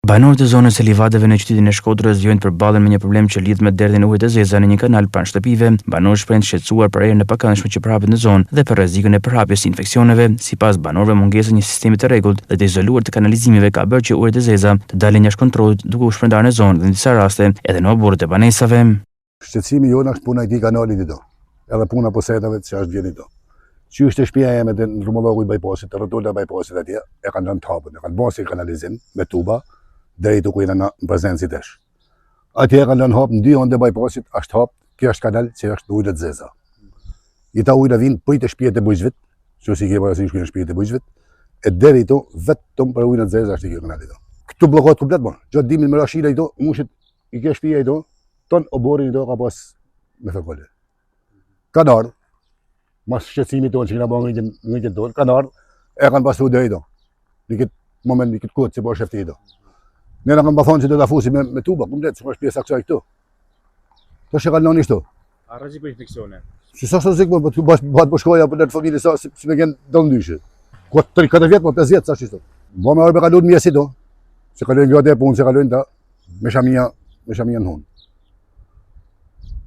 Banorët e zonës së Livadeve në qytetin e Shkodrës zgjojnë të përballen me një problem që lidhet me derdhjen e ujit të zeza në një kanal pranë shtëpive. Banorët shprehin të shqetësuar për erën e pakëndshme që përhapet në zonë dhe për rrezikun e përhapjes së infeksioneve. Sipas banorëve, mungesa e një sistemi të rregullt dhe të izoluar të kanalizimeve ka bërë që ujit të zeza të dalin jashtë kontrollit, duke u shpërndarë në zonë dhe në disa raste edhe në oborret e banesave. Shqetësimi jonë është puna e këtij kanali do. Edhe puna posetave që është vjen do. Që është shtëpia jeme në rrumulloku i bypassit, rrotulla e bypassit atje, e kanë dhënë hapën, e kanë bërë si kanalizim me tuba deri ku jena në bazenë tash. Atje kanë lënë hap në dy ende bypassit, është hap, kjo është kanal që është ujë të zeza. I ta ujë vin për të shtëpitë e bujqëve, që si ke parasysh ku janë shtëpitë e bujqëve, e deri këtu vetëm për ujë të zeza është kjo kanal këtu. Këtu bllokohet komplet bon. Gjatë dimrit me rashira këtu, mushit i ke shtëpia këtu, ton oborin këtu ka pas me fekole. Kanë ardhur mas shqetësimit tonë që kena bërë ngritjen tonë, kanë ardhur e kanë pasur deri këtu. Në këtë moment në këtë kohë që po shefti këtu. Ne na kanë thonë se do ta fusim me tuba, komplet, që është pjesa e kësaj këtu. Tash e kanë lënë këtu. A rrezik për infeksione? Si sa rrezik po bëhet po shkoja për familje sa si më kanë dhënë ndyshe. Ku 3-4 vjet, po 5 vjet sa çështë. Mo me orë kaluar mjesi do. Se kalojnë gjatë e punë, se kalojnë ta me shamia në hun.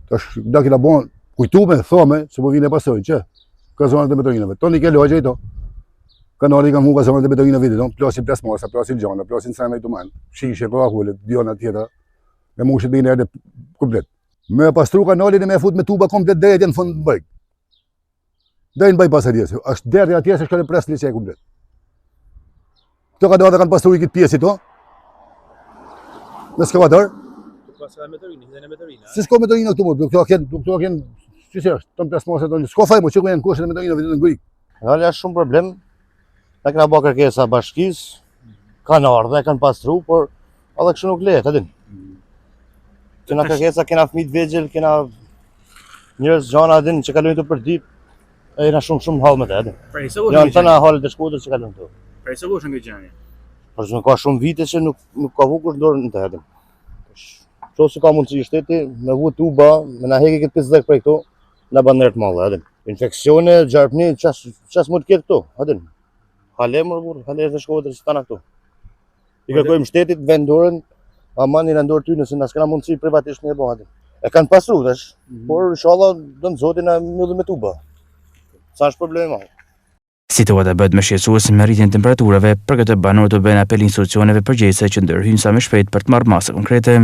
Tash do që la bon kujtume, thome, se po vinë pasojë që ka zonat e betoninave. Toni ke lojë këto. Kanali kanë humbur zonat e betoninave do, plasin plasmasa, plasin gjana, plasin sana i tuman. Shishe po akule, diona tjetra. Me mushit dinë edhe komplet. Me pastru kanalin e me fut me tuba komplet deri në fund të bëj. Deri në bypass atje. Është deri atje se shkon pres lisë komplet. Këto kanë pastruar këtë pjesë këto. Me skavator. Pastaj meteorinë, hidhen meteorinë. Si s'ka meteorinë këtu, këto kanë si është, ton plasmasa tonë. S'ka fajmë, që janë kushtet e meteorinë vetë në ngri. Kanali është shumë problem. Ne kena bërë kërkesa bashkisë, kanë ardhur, kanë pastruar, por edhe kështu nuk lehet, a din. Kena kërkesa, kena fëmijë të vegjël, kena njerëz gjana din që kalojnë këtu për ditë. E jena shumë hall me të, a din. Pra se Janë tëna halët e Shkodrës që kalojnë këtu. Pra se kush nga gjani? Por që ka shumë vite që nuk ka hukur dorën të hedhën. Qose ka mundësi shteti me vu tuba, me na heki këtë 50 prej këtu, na bën rreth mall, a din. Infeksione, gjarpni, ças mund të ketë këtu, a din. Halemër burr, halë të Shkodrës tana këtu. I kërkojmë shtetit vendorën, aman i na ndor ty nëse na s'kena mundësi privatisht me bëhat. E kanë pastruar tash, por inshallah do në Zoti na mbylli me tuba. Sa është problemi? Situata bëhet më shqetësuese me rritjen e temperaturave, për këtë banorët do bëjnë apel institucioneve përgjegjëse që ndërhyjnë sa më shpejt për të marrë masa konkrete.